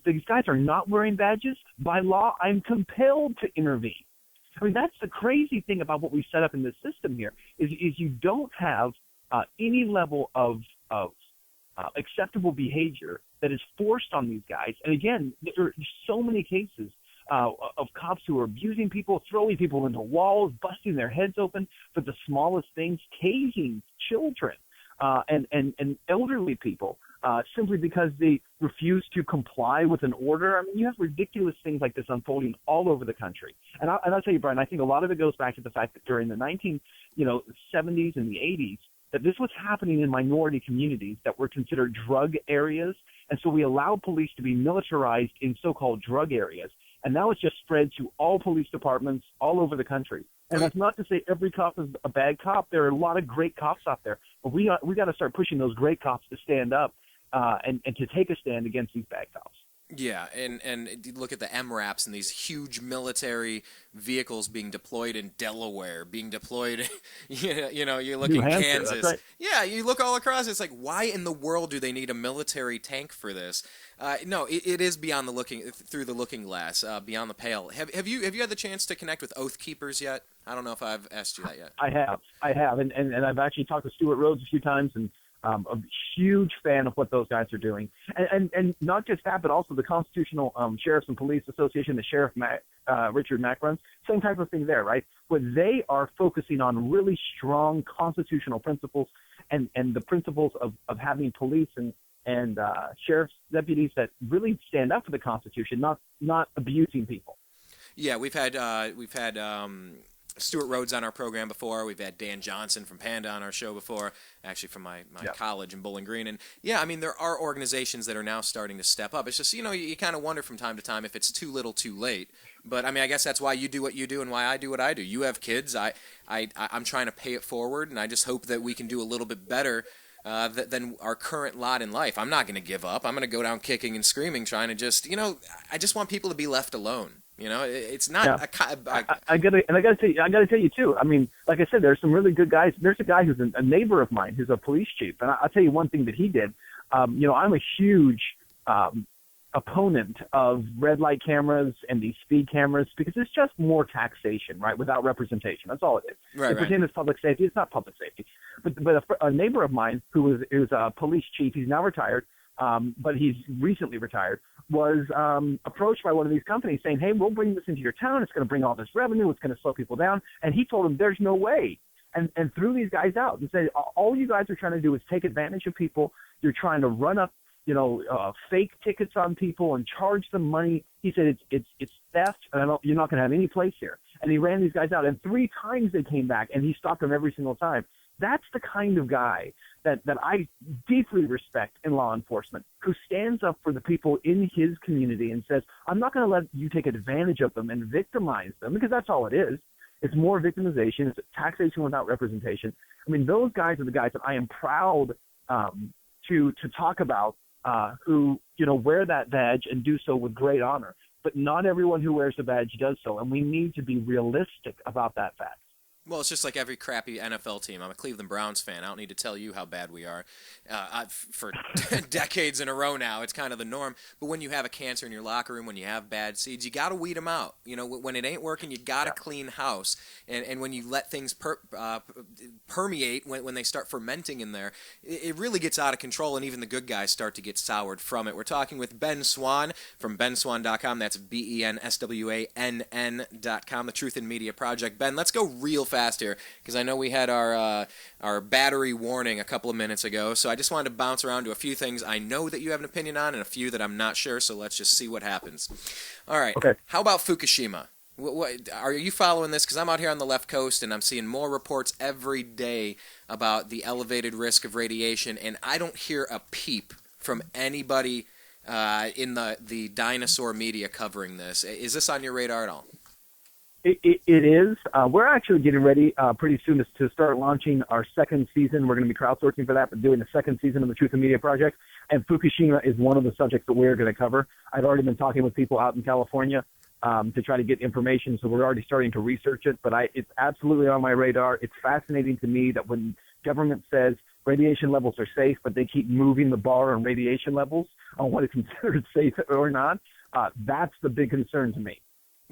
these guys are not wearing badges, by law, I'm compelled to intervene. I mean, that's the crazy thing about what we set up in this system here, is you don't have any level of acceptable behavior that is forced on these guys. And again, there are so many cases of cops who are abusing people, throwing people into walls, busting their heads open for the smallest things, tasing children and elderly people simply because they refuse to comply with an order. I mean, you have ridiculous things like this unfolding all over the country. And I'll tell you, Brian, I think a lot of it goes back to the fact that during the 70s and the 80s, that this was happening in minority communities that were considered drug areas. And so we allowed police to be militarized in so-called drug areas. And now it's just spread to all police departments all over the country. And that's not to say every cop is a bad cop. There are a lot of great cops out there. But we got to start pushing those great cops to stand up and to take a stand against these bad cops. Yeah, and you look at the MRAPs and these huge military vehicles being deployed in Delaware, being deployed, you look New in Hampshire, Kansas. that's right. Yeah, you look all across, it's like, why in the world do they need a military tank for this? No, it is beyond through the looking glass, beyond the pale. Have you had the chance to connect with Oath Keepers yet? I don't know if I've asked you that yet. I have, and I've actually talked to Stuart Rhodes a few times, and a huge fan of what those guys are doing. And not just that, but also the Constitutional Sheriffs and Police Association, the Sheriff Richard Mack runs, same type of thing there, right? But they are focusing on really strong constitutional principles and the principles of having police and sheriff's deputies that really stand up for the Constitution, not abusing people. Yeah, we've had Stuart Rhodes on our program before. We've had Dan Johnson from Panda on our show before, actually from my college in Bowling Green. And yeah, I mean, there are organizations that are now starting to step up. It's just, you kind of wonder from time to time if it's too little too late. But I mean, I guess that's why you do what you do and why I do what I do. You have kids. I'm trying to pay it forward, and I just hope that we can do a little bit better than our current lot in life. I'm not going to give up. I'm going to go down kicking and screaming, trying to just, I just want people to be left alone. It's not. Yeah. I gotta tell you too. I mean, like I said, there's some really good guys. There's a guy who's a neighbor of mine, who's a police chief, and I'll tell you one thing that he did. I'm a huge opponent of red light cameras and these speed cameras because it's just more taxation, right? Without representation. That's all it is. They pretend it's public safety. It's not public safety. But a neighbor of mine who was a police chief, he's now retired, but he's recently retired, was approached by one of these companies saying, hey, we'll bring this into your town. It's going to bring all this revenue. It's going to slow people down. And he told him there's no way. And threw these guys out and said, all you guys are trying to do is take advantage of people. You're trying to run up, fake tickets on people and charge them money. He said, it's theft, and you're not going to have any place here. And he ran these guys out. And 3 times they came back, and he stopped them every single time. That's the kind of guy that I deeply respect in law enforcement, who stands up for the people in his community and says, I'm not going to let you take advantage of them and victimize them, because that's all it is. It's more victimization. It's taxation without representation. I mean, those guys are the guys that I am proud to talk about, who, wear that badge and do so with great honor. But not everyone who wears the badge does so, and we need to be realistic about that fact. Well, it's just like every crappy NFL team. I'm a Cleveland Browns fan. I don't need to tell you how bad we are. For decades in a row now, it's kind of the norm. But when you have a cancer in your locker room, when you have bad seeds, you got to weed them out. When it ain't working, you got to clean house. And when you let things permeate, when they start fermenting in there, it really gets out of control, and even the good guys start to get soured from it. We're talking with Ben Swann from benswann.com. That's BENSWANN.com, the Truth in Media Project. Ben, let's go real fast here, because I know we had our battery warning a couple of minutes ago, so I just wanted to bounce around to a few things I know that you have an opinion on and a few that I'm not sure, so let's just see what happens. All right. Okay. How about Fukushima? What, are you following this? Because I'm out here on the left coast, and I'm seeing more reports every day about the elevated risk of radiation, and I don't hear a peep from anybody in the dinosaur media covering this. Is this on your radar at all? It is. We're actually getting ready pretty soon to start launching our second season. We're going to be crowdsourcing for that, but doing the second season of the Truth in Media Project. And Fukushima is one of the subjects that we're going to cover. I've already been talking with people out in California to try to get information, so we're already starting to research it. But it's absolutely on my radar. It's fascinating to me that when government says radiation levels are safe, but they keep moving the bar on radiation levels on what is considered safe or not, that's the big concern to me.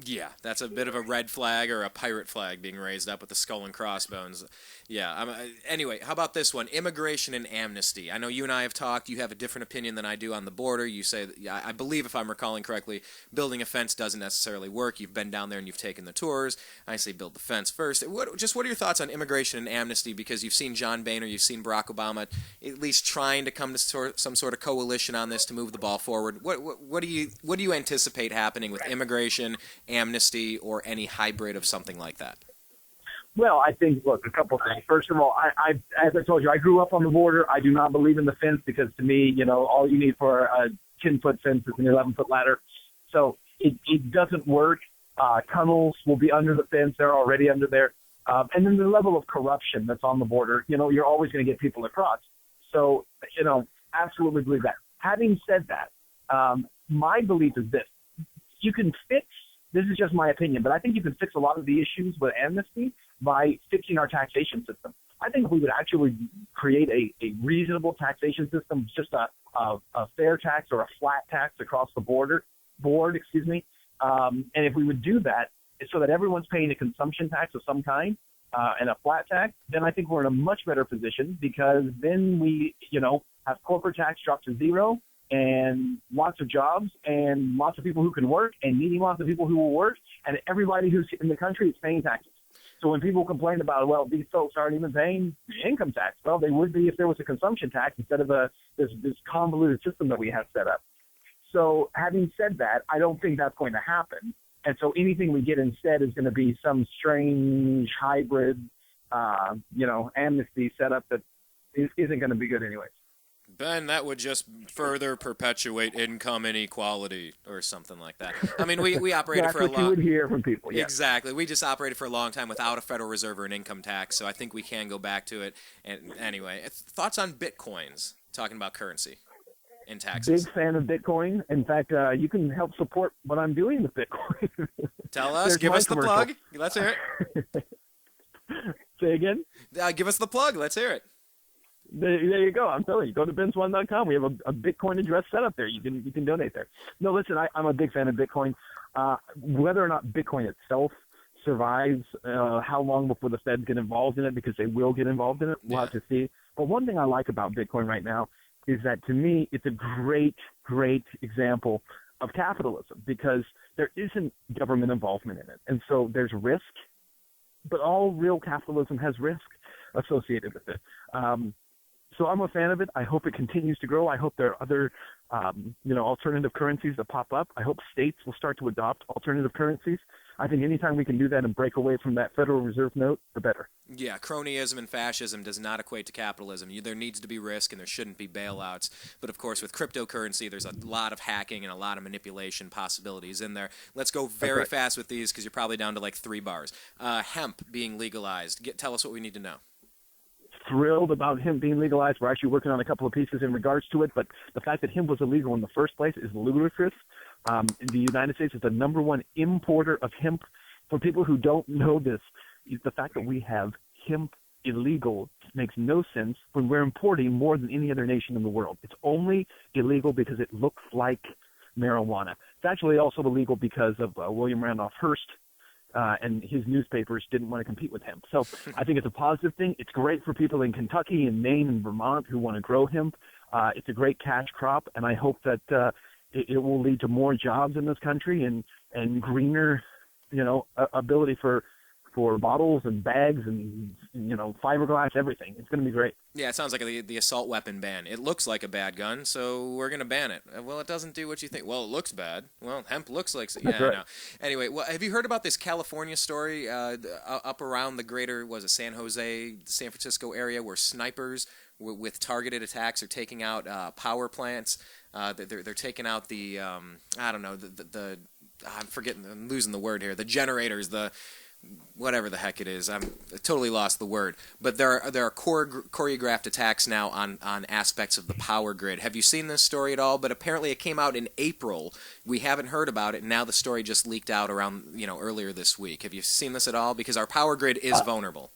Yeah, that's a bit of a red flag or a pirate flag being raised up with the skull and crossbones. Yeah. Anyway, how about this one? Immigration and amnesty. I know you and I have talked. You have a different opinion than I do on the border. You say, I believe, if I'm recalling correctly, building a fence doesn't necessarily work. You've been down there and you've taken the tours. I say build the fence first. What are your thoughts on immigration and amnesty? Because you've seen John Boehner, you've seen Barack Obama at least trying to come to some sort of coalition on this to move the ball forward. What do you anticipate happening with immigration, amnesty, or any hybrid of something like that? Well, I think, look, a couple things. First of all, I as I told you, I grew up on the border. I do not believe in the fence because, to me, all you need for a 10-foot fence is an 11-foot ladder. So it doesn't work. Tunnels will be under the fence. They're already under there. And then the level of corruption that's on the border, you're always going to get people across. So, absolutely believe that. Having said that, my belief is this. You can fix, this is just my opinion, but I think you can fix a lot of the issues with amnesty by fixing our taxation system. I think we would actually create a reasonable taxation system, just a fair tax or a flat tax across the board. And if we would do that, so that everyone's paying a consumption tax of some kind and a flat tax, then I think we're in a much better position, because then we, have corporate tax drop to zero and lots of jobs and lots of people who can work and needing lots of people who will work, and everybody who's in the country is paying taxes. So when people complain about, well, these folks aren't even paying income tax, well, they would be if there was a consumption tax instead of this convoluted system that we have set up. So having said that, I don't think that's going to happen. And so anything we get instead is going to be some strange hybrid, amnesty setup that isn't going to be good anyways. Ben, that would just further perpetuate income inequality or something like that. I mean, we operated for a long... That's what you would hear from people, yeah. Exactly. We just operated for a long time without a Federal Reserve or an income tax, so I think we can go back to it. And anyway, thoughts on bitcoins, talking about currency and taxes? Big fan of Bitcoin. In fact, you can help support what I'm doing with Bitcoin. Tell us. Give us the plug. Let's hear it. Say again? Give us the plug. Let's hear it. There you go. I'm telling you, go to benswann.com. We have a Bitcoin address set up there. You can donate there. No, listen, I'm a big fan of Bitcoin. Whether or not Bitcoin itself survives, how long before the Fed get involved in it, because they will get involved in it, we'll have to see. But one thing I like about Bitcoin right now is that, to me, it's a great, great example of capitalism, because there isn't government involvement in it. And so there's risk, but all real capitalism has risk associated with it. So I'm a fan of it. I hope it continues to grow. I hope there are other, alternative currencies that pop up. I hope states will start to adopt alternative currencies. I think anytime we can do that and break away from that Federal Reserve note, the better. Yeah, cronyism and fascism does not equate to capitalism. There needs to be risk, and there shouldn't be bailouts. But, of course, with cryptocurrency, there's a lot of hacking and a lot of manipulation possibilities in there. Let's go very fast with these, because you're probably down to like 3 bars. Hemp being legalized. Tell us what we need to know. Thrilled about hemp being legalized. We're actually working on a couple of pieces in regards to it, but the fact that hemp was illegal in the first place is ludicrous. The United States is the number one importer of hemp. For people who don't know this, the fact that we have hemp illegal makes no sense when we're importing more than any other nation in the world. It's only illegal because it looks like marijuana. It's actually also illegal because of William Randolph Hearst, and his newspapers didn't want to compete with hemp. So I think it's a positive thing. It's great for people in Kentucky and Maine and Vermont who want to grow hemp. It's a great cash crop, and I hope that it will lead to more jobs in this country and greener, ability for bottles and bags and, fiberglass, everything. It's going to be great. Yeah, it sounds like the assault weapon ban. It looks like a bad gun, so we're going to ban it. Well, it doesn't do what you think. Well, it looks bad. Well, hemp looks like... That's right. No. Anyway, have you heard about this California story up around the greater, San Jose, San Francisco area, where snipers with targeted attacks are taking out power plants? They're taking out the... I'm losing the word here. The generators, whatever the heck it is, I totally lost the word. But there are choreographed attacks now on aspects of the power grid. Have you seen this story at all? But apparently it came out in April. We haven't heard about it, and now the story just leaked out around earlier this week. Have you seen this at all? Because our power grid is vulnerable.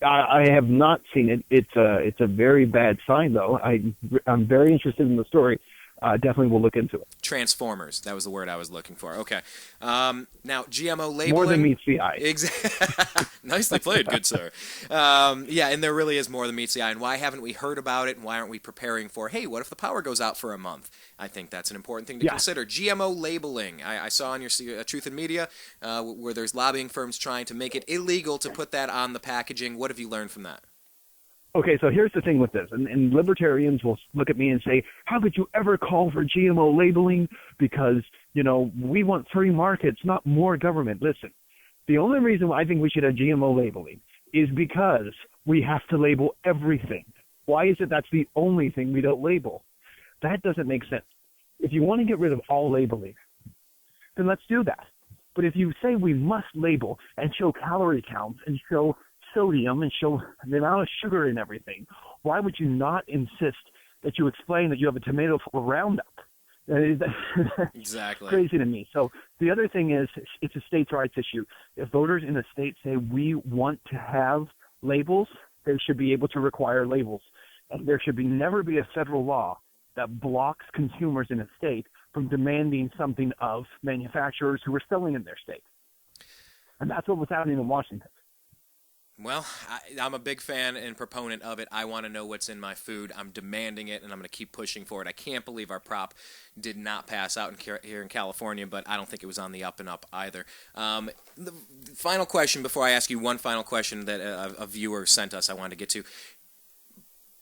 I have not seen it. It's a very bad sign, though. I'm very interested in the story. definitely will look into it. Transformers. That was the word I was looking for. Okay. Now, GMO labeling. More than meets the eye. Exactly. Nicely played, good sir. Yeah, and there really is more than meets the eye. And why haven't we heard about it? And why aren't we preparing for, hey, what if the power goes out for a month? I think that's an important thing to consider. GMO labeling. I saw on your Truth in Media where there's lobbying firms trying to make it illegal to put that on the packaging. What have you learned from that? Okay, so here's the thing with this, and libertarians will look at me and say, how could you ever call for GMO labeling? Because, we want free markets, not more government. Listen, the only reason why I think we should have GMO labeling is because we have to label everything. Why is it that's the only thing we don't label? That doesn't make sense. If you want to get rid of all labeling, then let's do that. But if you say we must label and show calorie counts and show sodium and show the amount of sugar in everything, why would you not insist that you explain that you have a tomato full of Roundup? Exactly. Crazy to me. So the other thing is, it's a states' rights issue. If voters in a state say we want to have labels, they should be able to require labels. And there should never be a federal law that blocks consumers in a state from demanding something of manufacturers who are selling in their state. And that's what was happening in Washington. Well, I'm a big fan and proponent of it. I want to know what's in my food. I'm demanding it, and I'm going to keep pushing for it. I can't believe our prop did not pass out here in California, but I don't think it was on the up and up either. The final question, before I ask you one final question that a viewer sent us I wanted to get to.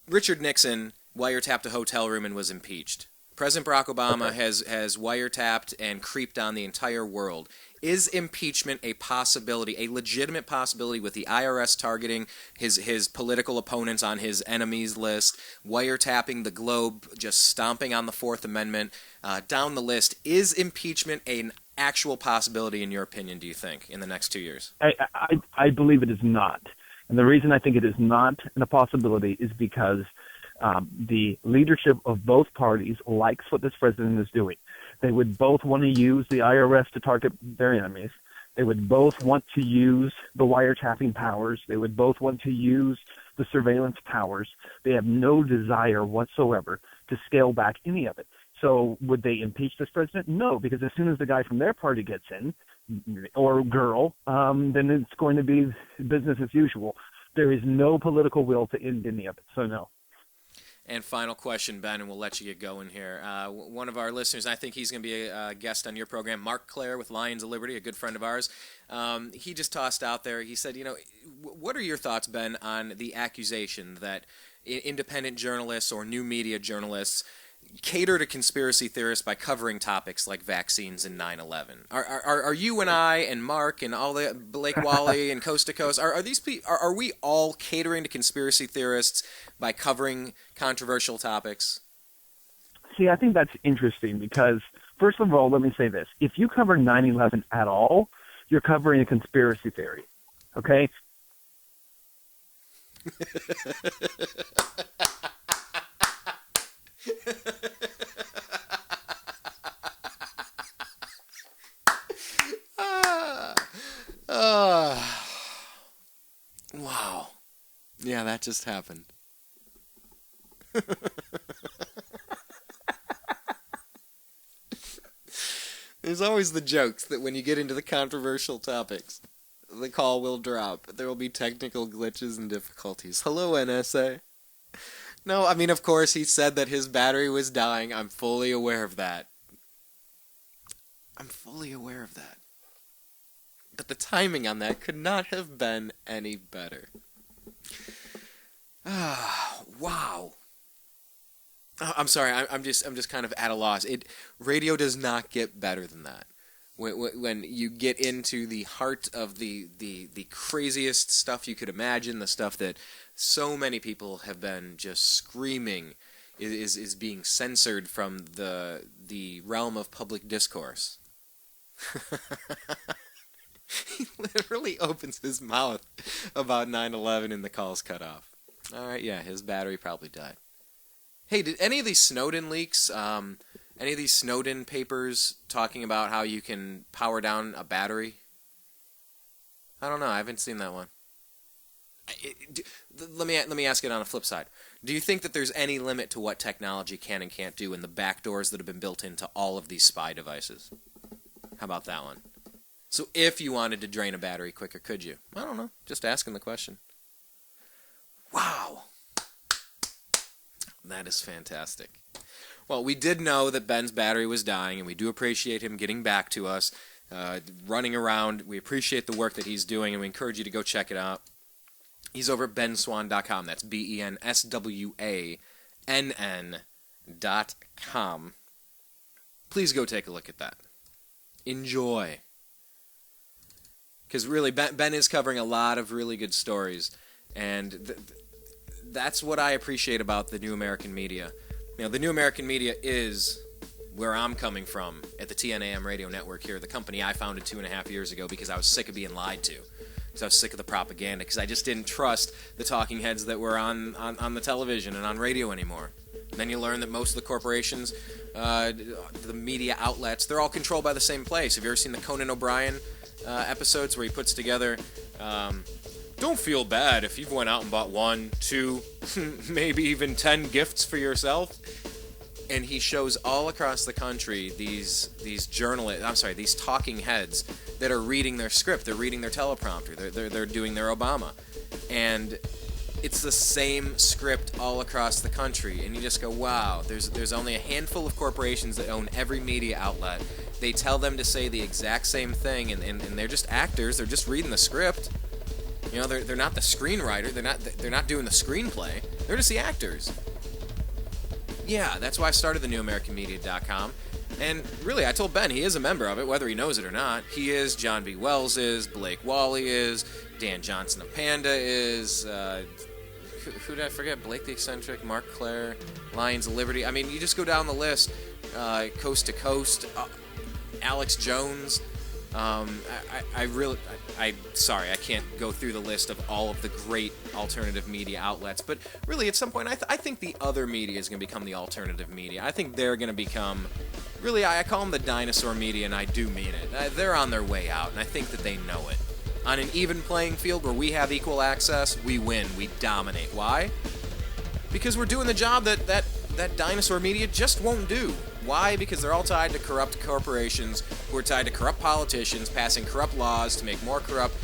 Richard Nixon wiretapped a hotel room and was impeached. President Barack Obama has wiretapped and creeped on the entire world. Is impeachment a possibility, a legitimate possibility, with the IRS targeting his political opponents on his enemies list, wiretapping the globe, just stomping on the Fourth Amendment, down the list? Is impeachment an actual possibility, in your opinion, do you think, in the next 2 years? I believe it is not. And the reason I think it is not a possibility is because the leadership of both parties likes what this president is doing. They would both want to use the IRS to target their enemies. They would both want to use the wiretapping powers. They would both want to use the surveillance powers. They have no desire whatsoever to scale back any of it. So would they impeach this president? No, because as soon as the guy from their party gets in, or girl, then it's going to be business as usual. There is no political will to end any of it, so no. And final question, Ben, and we'll let you get going here. One of our listeners, I think he's going to be a guest on your program, Mark Clare with Lions of Liberty, a good friend of ours. He just tossed out there, he said, what are your thoughts, Ben, on the accusation that independent journalists or new media journalists cater to conspiracy theorists by covering topics like vaccines and 9/11? Are you and I and Mark and all the Blake Wally and Coast to Coast, are we all catering to conspiracy theorists by covering controversial topics? See, I think that's interesting because, first of all, let me say this. If you cover 9/11 at all, you're covering a conspiracy theory, okay? Wow. Yeah, that just happened. There's always the jokes that when you get into the controversial topics, the call will drop. There will be technical glitches and difficulties. Hello, NSA. No, I mean, of course, he said that his battery was dying. I'm fully aware of that. But the timing on that could not have been any better. Wow. I'm sorry. I'm just kind of at a loss. Radio does not get better than that. When you get into the heart of the craziest stuff you could imagine, the stuff that so many people have been just screaming is being censored from the realm of public discourse. He literally opens his mouth about 9/11 and the call's cut off. All right, yeah, his battery probably died. Hey, did any of these Snowden leaks, any of these Snowden papers talking about how you can power down a battery? I don't know. I haven't seen that one. Let me ask it on a flip side. Do you think that there's any limit to what technology can and can't do in the backdoors that have been built into all of these spy devices? How about that one? So if you wanted to drain a battery quicker, could you? I don't know. Just asking the question. Wow. That is fantastic. Well, we did know that Ben's battery was dying, and we do appreciate him getting back to us, running around. We appreciate the work that he's doing, and we encourage you to go check it out. He's over at benswann.com. That's BENSWANN.com. Please go take a look at that. Enjoy. Because really, Ben is covering a lot of really good stories, and that's what I appreciate about the New American Media. You know, the New American Media is where I'm coming from at the TNAM radio network here, the company I founded 2.5 years ago because I was sick of being lied to. Because I was sick of the propaganda, because I just didn't trust the talking heads that were on the television and on radio anymore. And then you learn that most of the corporations, the media outlets, they're all controlled by the same place. Have you ever seen the Conan O'Brien episodes where he puts together, don't feel bad if you've went out and bought 1, 2, maybe even 10 gifts for yourself? And he shows all across the country these talking heads that are reading their script, they're reading their teleprompter, they're doing their Obama, and it's the same script all across the country, and you just go, wow. There's only a handful of corporations that own every media outlet. They tell them to say the exact same thing, and they're just actors. They're just reading the script. You know, they're not the screenwriter. They're not doing the screenplay. They're just the actors. Yeah, that's why I started the newamericanmedia.com. And really, I told Ben he is a member of it, whether he knows it or not. He is, John B. Wells is, Blake Wally is, Dan Johnson of Panda is, who did I forget? Blake the Eccentric, Mark Clare, Lions of Liberty. I mean, you just go down the list, Coast to Coast, Alex Jones. Sorry, I can't go through the list of all of the great alternative media outlets, but really at some point I think the other media is going to become the alternative media. I think they're going to become, really, I call them the dinosaur media, and I do mean it. They're on their way out, and I think that they know it. On an even playing field where we have equal access, we win, we dominate. Why? Because we're doing the job that dinosaur media just won't do. Why? Because they're all tied to corrupt corporations who are tied to corrupt politicians passing corrupt laws to make more corrupt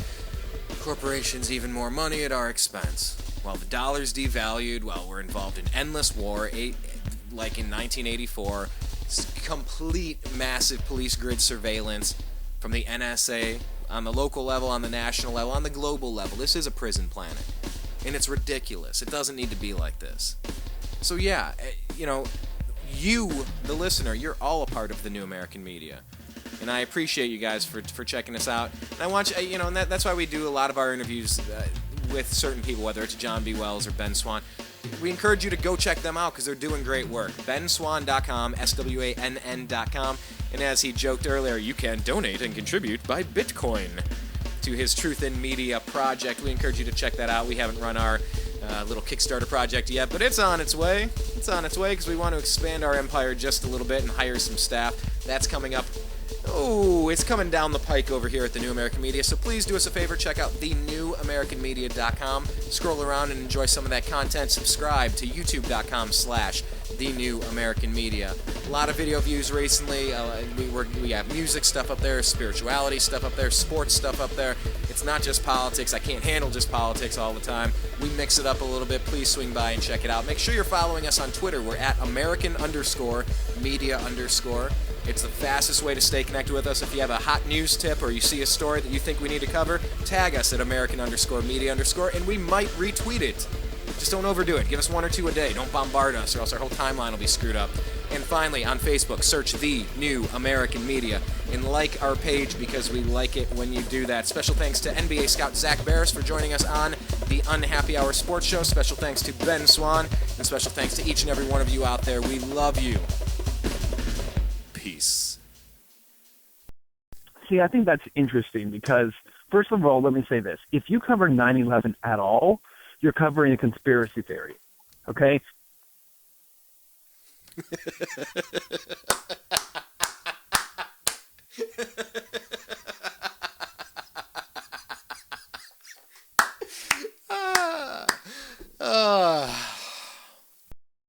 corporations even more money at our expense. While the dollar's devalued, while we're involved in endless war, like in 1984, complete massive police grid surveillance from the NSA on the local level, on the national level, on the global level. This is a prison planet. And it's ridiculous. It doesn't need to be like this. So yeah, you know, you, the listener, you're all a part of the New American Media. And I appreciate you guys for checking us out. And I want you, and that's why we do a lot of our interviews with certain people, whether it's John B. Wells or Ben Swann. We encourage you to go check them out because they're doing great work. benswann.com, SWANN.com. And as he joked earlier, you can donate and contribute by Bitcoin to his Truth in Media project. We encourage you to check that out. We haven't run our little Kickstarter project yet, but it's on its way. It's on its way because we want to expand our empire just a little bit and hire some staff. That's coming up. Oh, it's coming down the pike over here at the New American Media, so please do us a favor, check out thenewamericanmedia.com, scroll around and enjoy some of that content, subscribe to youtube.com/thenewamericanmedia. A lot of video views recently. We have music stuff up there, spirituality stuff up there, sports stuff up there. It's not just politics. I can't handle just politics all the time. We mix it up a little bit. Please swing by and check it out. Make sure you're following us on Twitter. We're at American_media_. It's the fastest way to stay connected with us. If you have a hot news tip or you see a story that you think we need to cover, tag us at American_media_, and we might retweet it. Just don't overdo it. Give us 1 or 2 a day. Don't bombard us, or else our whole timeline will be screwed up. And finally, on Facebook, search The New American Media and like our page because we like it when you do that. Special thanks to NBA scout Zach Barris for joining us on the Unhappy Hour Sports Show. Special thanks to Ben Swann, and special thanks to each and every one of you out there. We love you. Peace. See, I think that's interesting because, first of all, let me say this. If you cover 9/11 at all, you're covering a conspiracy theory, okay?